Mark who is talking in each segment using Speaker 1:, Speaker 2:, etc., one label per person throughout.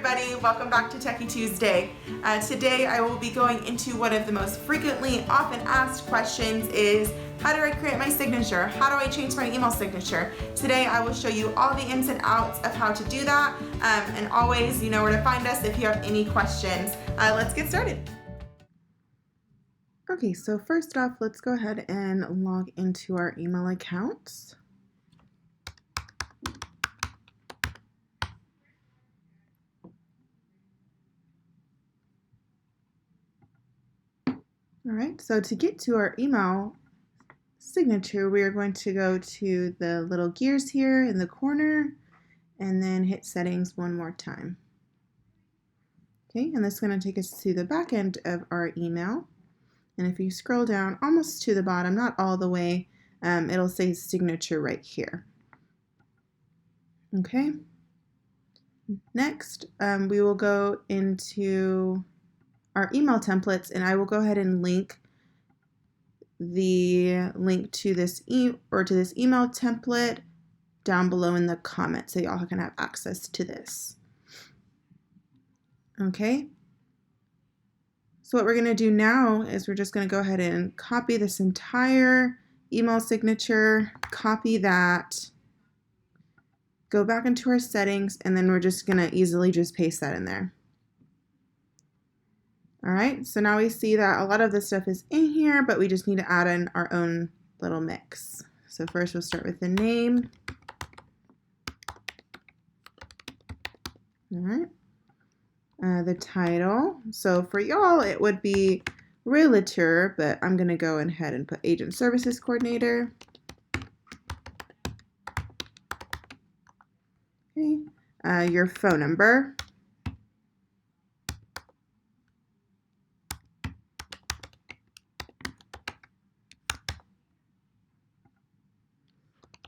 Speaker 1: everybody, welcome back to Techy Tuesday. Today I will be going into one of the most frequently often asked questions is, how do I create my signature? How do I change my email signature? Today I will show you all the ins and outs of how to do that, and always you know where to find us if you have any questions. Let's get started. Okay, so first off, let's go ahead and log into our email accounts. All right, so to get to our email signature, we are going to go to the little gears here in the corner and then hit settings one more time. Okay, and this is going to take us to the back end of our email. And if you scroll down almost to the bottom, not all the way, it'll say signature right here. Okay, next we will go into our email templates, and I will go ahead and link the link to this email template down below in the comments so y'all can have access to this. Okay, so what we're going to do now is we're just going to go ahead and copy this entire email signature, copy that, go back into our settings, and then we're just going to easily just paste that in there. All right, so now we see that a lot of this stuff is in here, but we just need to add in our own little mix. So first we'll start with the name. All right, the title. So for y'all, it would be realtor, but I'm gonna go ahead and put agent services coordinator. Okay, your phone number.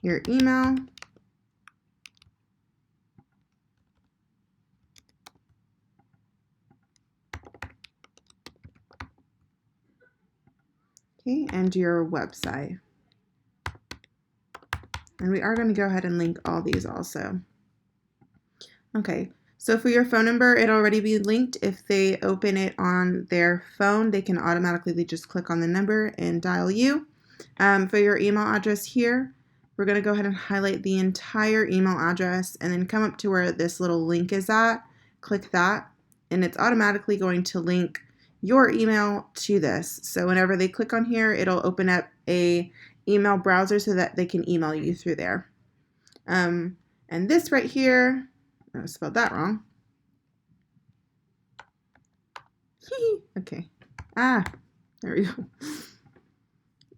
Speaker 1: Your email, okay, and your website. And we are going to go ahead and link all these also. Okay, so for your phone number, it'll already be linked. If they open it on their phone, they can automatically just click on the number and dial you. For your email address here, we're going to go ahead and highlight the entire email address and then come up to where this little link is at, click that, and it's automatically going to link your email to this. So whenever they click on here, it'll open up a email browser so that they can email you through there. And this right here, I spelled that wrong. Okay. There we go.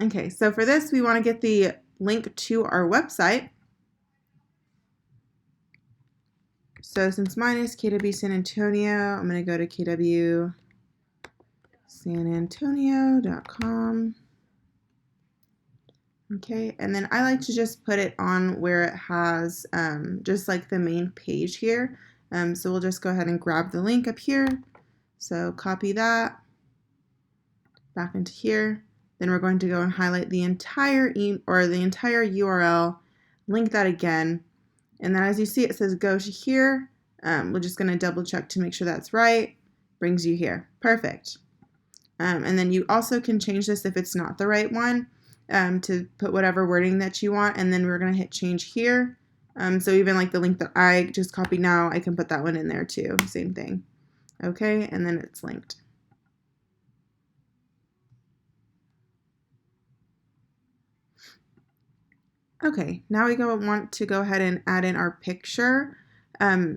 Speaker 1: Okay, so for this, we want to get the link to our website. So since mine is KW San Antonio, I'm going to go to kwsanantonio.com. Okay, and then I like to just put it on where it has just like the main page here. So we'll just go ahead and grab the link up here. So copy that back into here. Then we're going to go and highlight the entire the entire URL, link that again, and then as you see it says go to here. We're just going to double check to make sure that's right. Brings you here. Perfect. And then you also can change this if it's not the right one, to put whatever wording that you want, and then we're going to hit change here. So even like the link that I just copied now, I can put that one in there too. Same thing. Okay, and then it's linked. Okay, now we want to go ahead and add in our picture.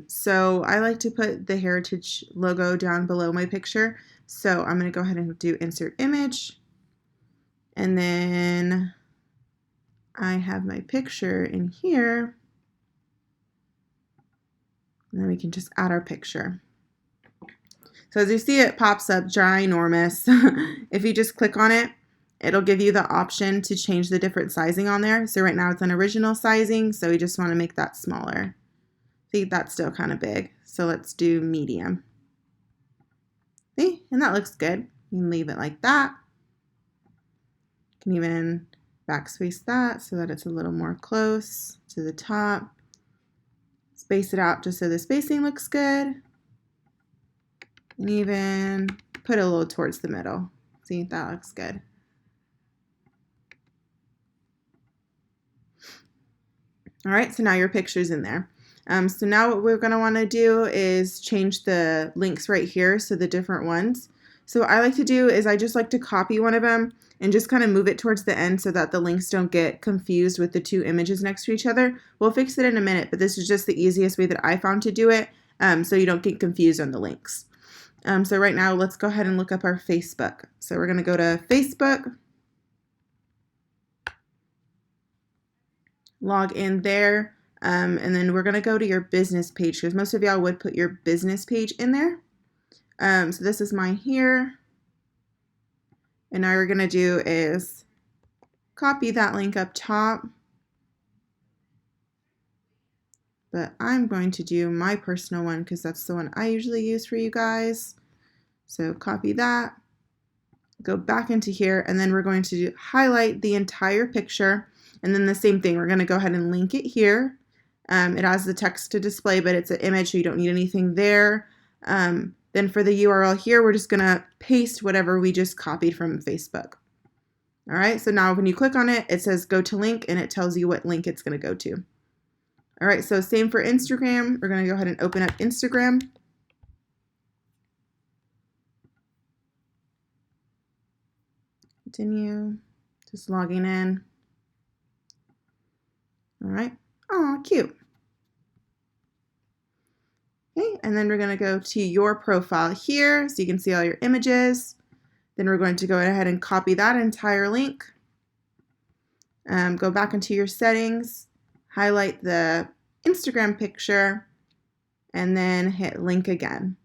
Speaker 1: So I like to put the heritage logo down below my picture. So I'm going to go ahead and do insert image. And then I have my picture in here. And then we can just add our picture. So as you see, it pops up ginormous. If you just click on it, it'll give you the option to change the different sizing on there. So right now it's an original sizing, so we just want to make that smaller. See, that's still kind of big. So let's do medium. See, and that looks good. You can leave it like that. You can even backspace that so that it's a little more close to the top. Space it out just so the spacing looks good. and even put a little towards the middle. See, that looks good. All right, so now your picture's in there. So now what we're going to want to do is change the links right here, so the different ones. So what I like to do is I just like to copy one of them and just kind of move it towards the end so that the links don't get confused with the two images next to each other. We'll fix it in a minute, but this is just the easiest way that I found to do it, so you don't get confused on the links. So right now, let's go ahead and look up our Facebook. So we're going to go to Facebook, log in there, and then we're going to go to your business page because most of y'all would put your business page in there. So this is mine here. And now what we're going to do is copy that link up top. But I'm going to do my personal one because that's the one I usually use for you guys. So copy that, go back into here, and then we're going to highlight the entire picture. And then the same thing, we're going to go ahead and link it here. It has the text to display, but it's an image, so you don't need anything there. Then for the URL here, we're just going to paste whatever we just copied from Facebook. All right, so now when you click on it, it says go to link, and it tells you what link it's going to go to. All right, so same for Instagram. We're going to go ahead and open up Instagram. Continue, just logging in. All right, oh, cute. Okay, and then we're going to go to your profile here so you can see all your images. Then we're going to go ahead and copy that entire link. Go back into your settings, highlight the Instagram picture, and then hit link again.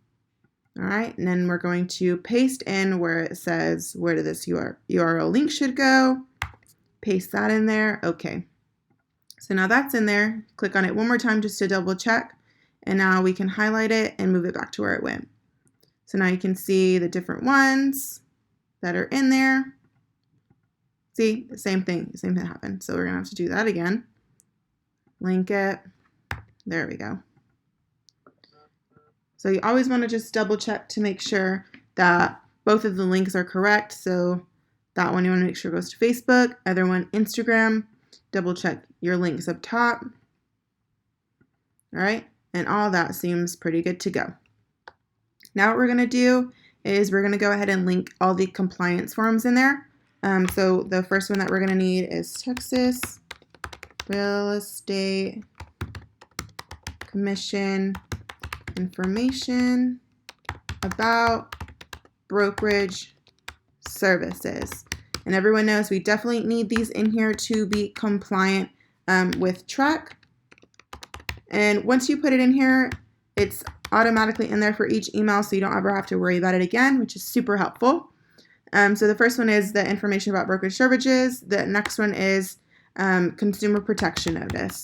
Speaker 1: All right, and then we're going to paste in where it says where this URL link should go. Paste that in there. Okay, so now that's in there. Click on it one more time just to double check. And now we can highlight it and move it back to where it went. So now you can see the different ones that are in there. See, the same thing happened. So we're gonna have to do that again. Link it. There we go. So you always want to just double check to make sure that both of the links are correct. So that one you want to make sure goes to Facebook, other one Instagram. Double check your links up top. All right, and all that seems pretty good to go. Now what we're going to do is we're going to go ahead and link all the compliance forms in there. So the first one that we're going to need is Texas Real Estate Commission information about brokerage services. And everyone knows we definitely need these in here to be compliant with TREC. And once you put it in here, it's automatically in there for each email, so you don't ever have to worry about it again, which is super helpful. So the first one is the information about brokerage services. The next one is consumer protection notice.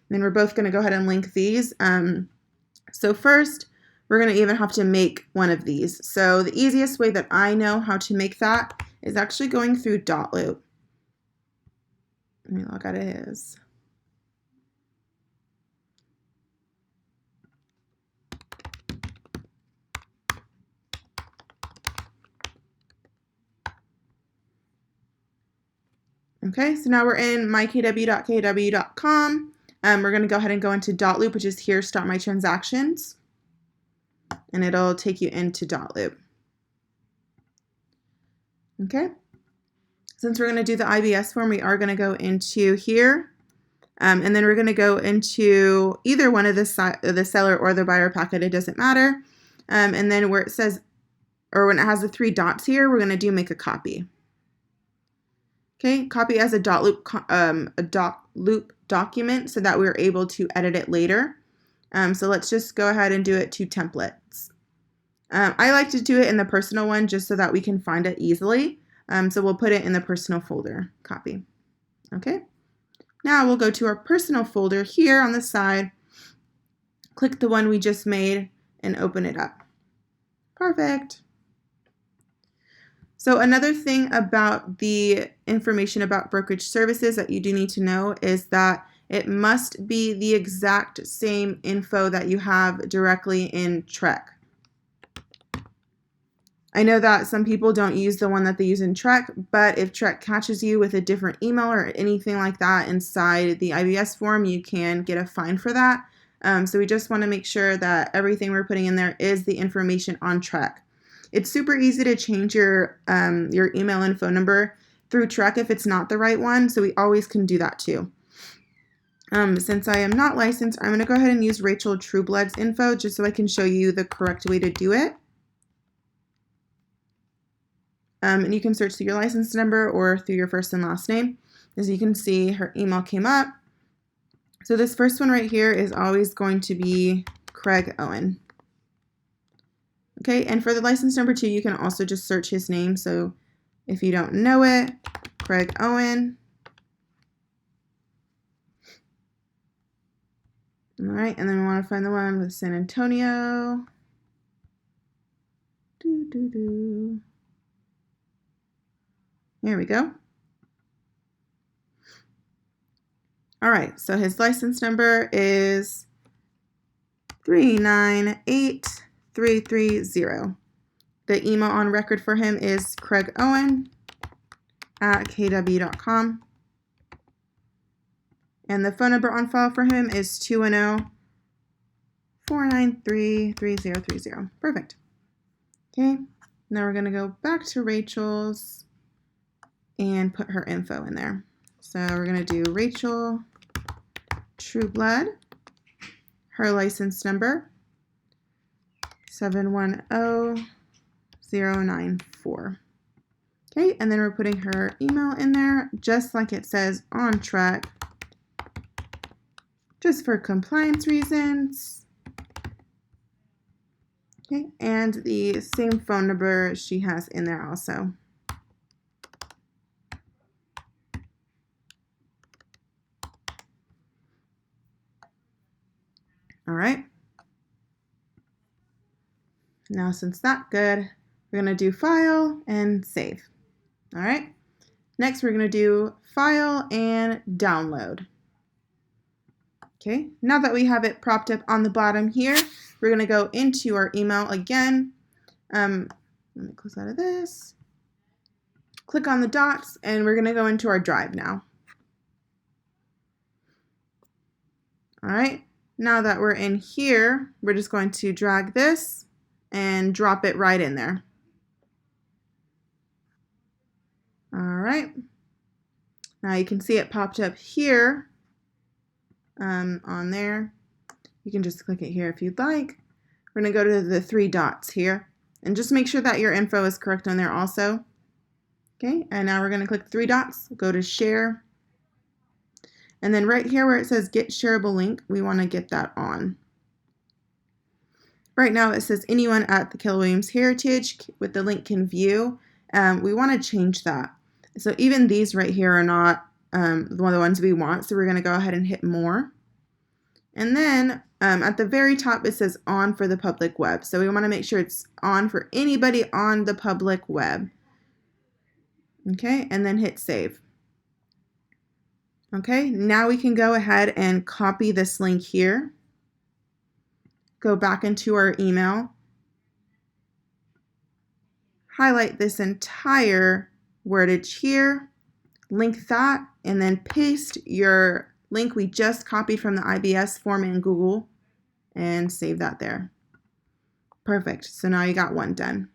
Speaker 1: Then we're both going to go ahead and link these. So first, we're going to even have to make one of these. So the easiest way that I know how to make that is actually going through Dotloop. Let me log out of his. Okay, so now we're in mykw.kw.com. We're going to go ahead and go into Dotloop, which is here, start my transactions. And it'll take you into Dotloop. Okay. Since we're going to do the IBS form, we are going to go into here. And then we're going to go into either one of the seller or the buyer packet. It doesn't matter. And then where it says, or when it has the three dots here, we're going to do make a copy. Okay, copy as a Dotloop document so that we're able to edit it later. So let's just go ahead and do it to templates. I like to do it in the personal one just so that we can find it easily. So we'll put it in the personal folder, copy. Okay, now we'll go to our personal folder here on the side, click the one we just made and open it up. Perfect. So another thing about the information about brokerage services that you do need to know is that It must be the exact same info that you have directly in Trek. I know that some people don't use the one that they use in Trek, but if Trek catches you with a different email or anything like that inside the IBS form, you can get a fine for that. So we just want to make sure that everything we're putting in there is the information on Trek. It's super easy to change your email and phone number through Trek if it's not the right one, so we always can do that too. Since I am not licensed, I'm going to go ahead and use Rachel Trueblood's info just so I can show you the correct way to do it. And you can search through your license number or through your first and last name. As you can see, her email came up. So this first one right here is always going to be Craig Owen. Okay, and for the license number 2, you can also just search his name. So if you don't know it, Craig Owen. All right, and then we want to find the one with San Antonio. Here we go. All right, so his license number is 398330. The email on record for him is craigowen@kw.com. And the phone number on file for him is 210-493-3030. Perfect. Okay, now we're going to go back to Rachel's and put her info in there. So we're going to do Rachel Trueblood, her license number 710094. Okay, and then we're putting her email in there just like it says on Trek, just for compliance reasons. Okay, and the same phone number she has in there also. All right. Now, since that's good, we're going to do File and Save. All right. Next, we're going to do File and Download. Okay. Now that we have it propped up on the bottom here, we're going to go into our email again. Let me close out of this. Click on the dots, and we're going to go into our drive now. All right. Now that we're in here, we're just going to drag this and drop it right in there. All right. Now you can see it popped up here on there. You can just click it here if you'd like. We're going to go to the 3 dots here and just make sure that your info is correct on there also. Okay, and now we're going to click 3 dots, go to Share. And then right here where it says Get Shareable Link, we want to get that on. Right now it says anyone at the Keller Williams Heritage with the link can view. We want to change that. So even these right here are not one of the ones we want. So we're going to go ahead and hit More. And then at the very top it says On for the public web. So we want to make sure it's on for anybody on the public web. Okay, and then hit Save. Okay, now we can go ahead and copy this link here. Go back into our email, highlight this entire wordage here, link that, and then paste your link we just copied from the IBS form in Google and save that there. Perfect. So now you got one done.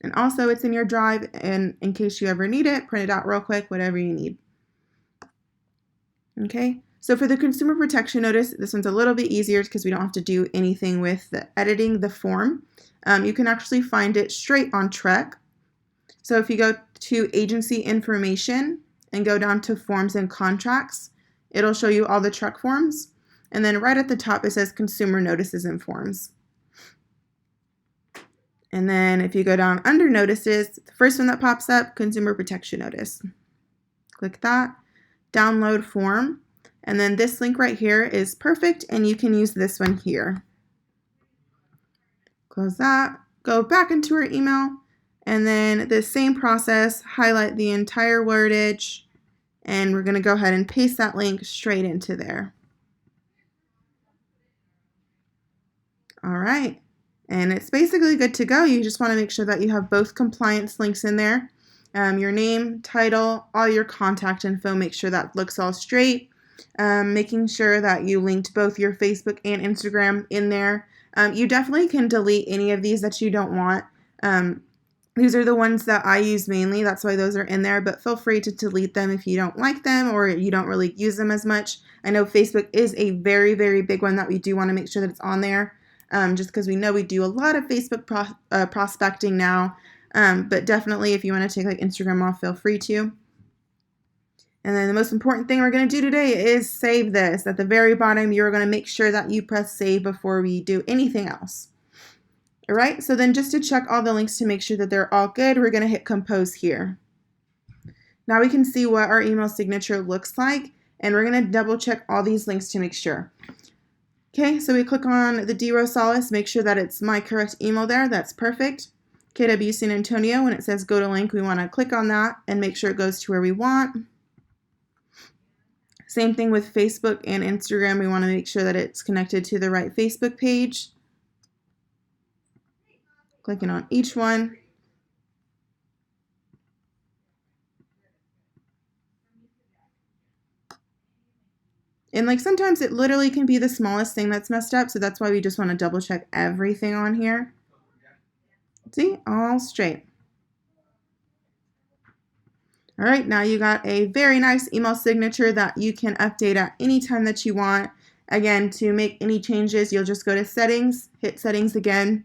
Speaker 1: And also it's in your drive, and in case you ever need it, print it out real quick, whatever you need. Okay. So for the consumer protection notice, this one's a little bit easier because we don't have to do anything with editing the form. You can actually find it straight on Trek. So if you go to agency information and go down to forms and contracts, it'll show you all the Trek forms. And then right at the top, it says consumer notices and forms. And then if you go down under notices, the first one that pops up, consumer protection notice. Click that, download form. And then this link right here is perfect, and you can use this one here. Close that, go back into our email, and then the same process, highlight the entire wordage and we're going to go ahead and paste that link straight into there. All right, and it's basically good to go. You just want to make sure that you have both compliance links in there. Your name, title, all your contact info, make sure that looks all straight. Making sure that you linked both your Facebook and Instagram in there. You definitely can delete any of these that you don't want. These are the ones that I use mainly, that's why those are in there, but feel free to delete them if you don't like them or you don't really use them as much. I know Facebook is a very, very big one that we do want to make sure that it's on there. Just because we know we do a lot of Facebook prospecting now, but definitely if you want to take like Instagram off, feel free to. And then the most important thing we're going to do today is save this. At the very bottom, you're going to make sure that you press save before we do anything else. All right, so then just to check all the links to make sure that they're all good, we're going to hit compose here. Now we can see what our email signature looks like, and we're going to double check all these links to make sure. Okay, so we click on the D. Rosales, make sure that it's my correct email there. That's perfect. KW San Antonio, when it says go to link, we want to click on that and make sure it goes to where we want. Same thing with Facebook and Instagram. We want to make sure that it's connected to the right Facebook page. Clicking on each one. And like sometimes it literally can be the smallest thing that's messed up, so that's why we just want to double check everything on here. See, all straight. All right, now you got a very nice email signature that you can update at any time that you want. Again, to make any changes, you'll just go to settings, hit settings again.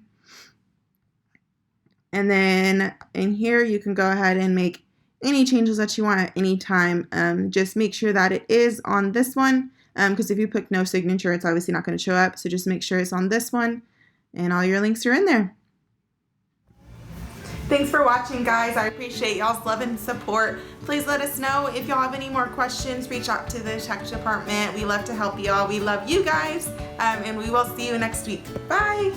Speaker 1: And then in here, you can go ahead and make any changes that you want at any time. Just make sure that it is on this one, because if you pick no signature, it's obviously not going to show up. So just make sure it's on this one, and all your links are in there. Thanks for watching, guys. I appreciate y'all's love and support. Please let us know if y'all have any more questions. Reach out to the tech department. We love to help y'all. We love you guys, and we will see you next week. Bye.